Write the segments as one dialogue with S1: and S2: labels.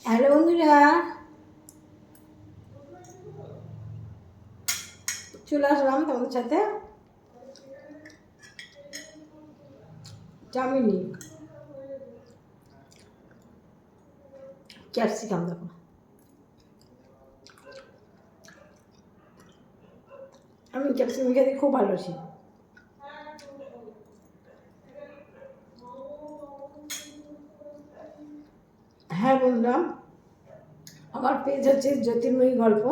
S1: Hello বন্ধুরা, চলে আসলাম তোমাদের সাথে চাউমিন নিয়ে। ক্যাপসিকাম দেখো, আমি ক্যাপসিকাম খেতে খুব ভালোবাসি। হ্যাঁ বন্ধুরা, আমার পেজ হচ্ছে জ্যোতির্ময়ী গল্প,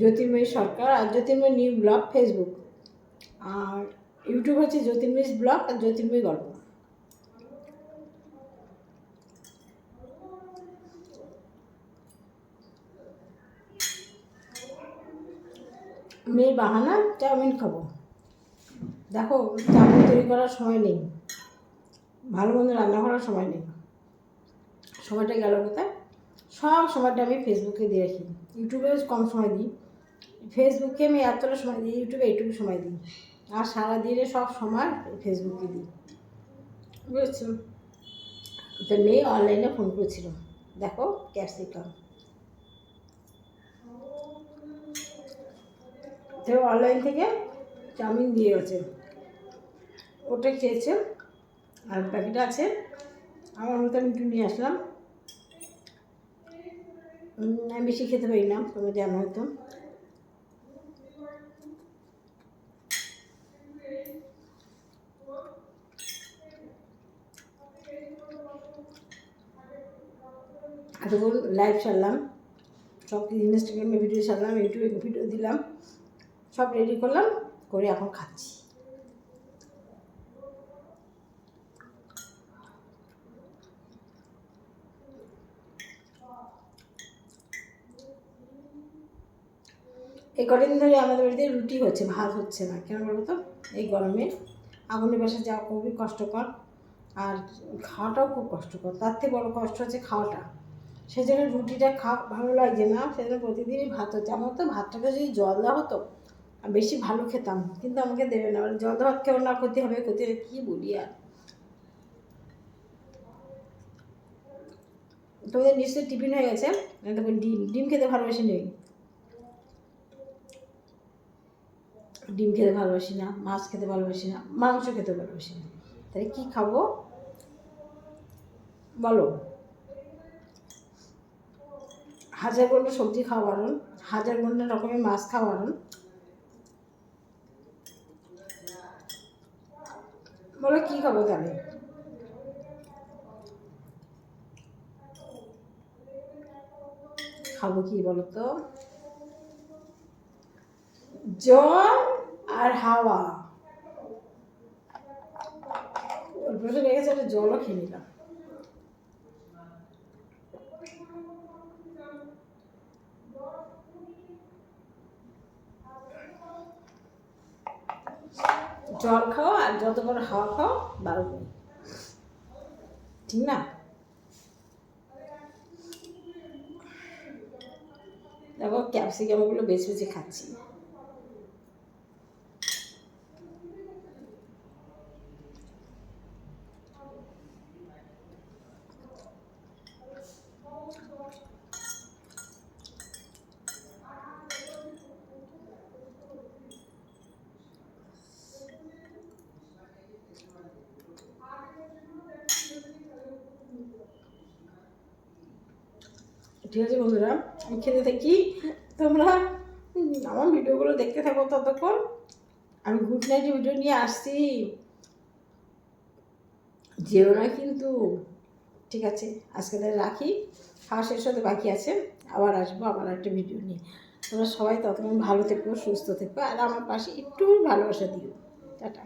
S1: জ্যোতির্ময়ী সরকার আর জ্যোতির্ময়ী নিউ ব্লগ ফেসবুক, আর ইউটিউব হচ্ছে জ্যোতির্ময়ী ব্লগ আর জ্যোতির্ময়ী গল্প। মেয়ের বাহানা চাউমিন খাবো। দেখো, চাউমিন তৈরি করার সময় নেই, ভালো মন্দ রান্না করার সময় নেই, সময়টা গেল কোথায়? সব সময়টা আমি ফেসবুকে দিয়ে রাখি। ইউটিউবে কম সময় দিই, ফেসবুকে আমি এতটা সময় দিই, ইউটিউবে এইটুকু সময় দিই, আর সারাদিনে সব সময় ফেসবুকে দিই, বুঝেছো? তো মেয়ে অনলাইনে ফোন করেছিল, দেখো ক্যাপসিকাম, তো অনলাইন থেকে চাউমিন দিয়ে গেছে, ওটা খেয়েছে, আর প্যাকেট আছে আমার মতো আমি একটু নিয়ে আসলাম। আমি বেশি খেতে পারি না, তোমরা জানো হয়তো। এতক্ষণ লাইভ ছাড়লাম, সব কিছু ইনস্টাগ্রামে ভিডিও ছাড়লাম, ইউটিউবে ভিডিও দিলাম, সব রেডি করলাম, করে এখন খাচ্ছি। এই কদিন ধরে আমাদের বাড়িতে রুটি হচ্ছে, ভাত হচ্ছে না, কেন বলো তো? এই গরমে আগুনের বাসা যাওয়া খুবই কষ্টকর, আর খাওয়াটাও খুব কষ্টকর, তার থেকে বড়ো কষ্ট হচ্ছে খাওয়াটা। সেই জন্য রুটিটা ভালো লাগছে না, সেই জন্য প্রতিদিনই ভাত হচ্ছে। আমার তো ভাতটাকে যদি জল দেওয়া হতো বেশি ভালো খেতাম, কিন্তু আমাকে দেবে না, মানে জল ভাত কেউ না করতে হবে, করতে হবে কী বলি আর। তোমাদের নিশ্চয়ই টিফিন হয়ে গেছে, তারপর ডিম ডিম খেতে ভালোবাসি নেই, ডিম খেতে ভালোবাসি না, মাছ খেতে ভালোবাসি না, মাংস খেতে ভালোবাসি না, তাহলে কী খাবো বলো? হাজার ঘন্টা সবজি খাওয়া বারণ, হাজার ঘন্টা রকমের মাছ খাওয়া বারণ, বলো কী খাবো তাহলে? খাবো কি বলো তো? জল আর হাওয়া, ওর বসে রেখেছে, একটা জলও খেয়ে নিলাম। জল খাও আর যত বড় হাওয়া খাও, বারো নেই, ঠিক না? দেখো ক্যাপসিকামগুলো বেছে বেছে খাচ্ছি। ঠিক আছে বন্ধুরা, আমি খেতে থাকি, তোমরা আমার ভিডিওগুলো দেখতে থাকো ততক্ষণ। আমি গুড নাইট ভিডিও নিয়ে আসছি, যেও না কিন্তু, ঠিক আছে? আজকে তাহলে রাখি, খাওয়া শেষ হতে বাকি আছে, আবার আসবো আবার একটা ভিডিও নিয়ে। তোমরা সবাই ততক্ষণ ভালো থেকো, সুস্থ থেকো, আর আমার পাশে একটু ভালোবাসা দিও। টাটা।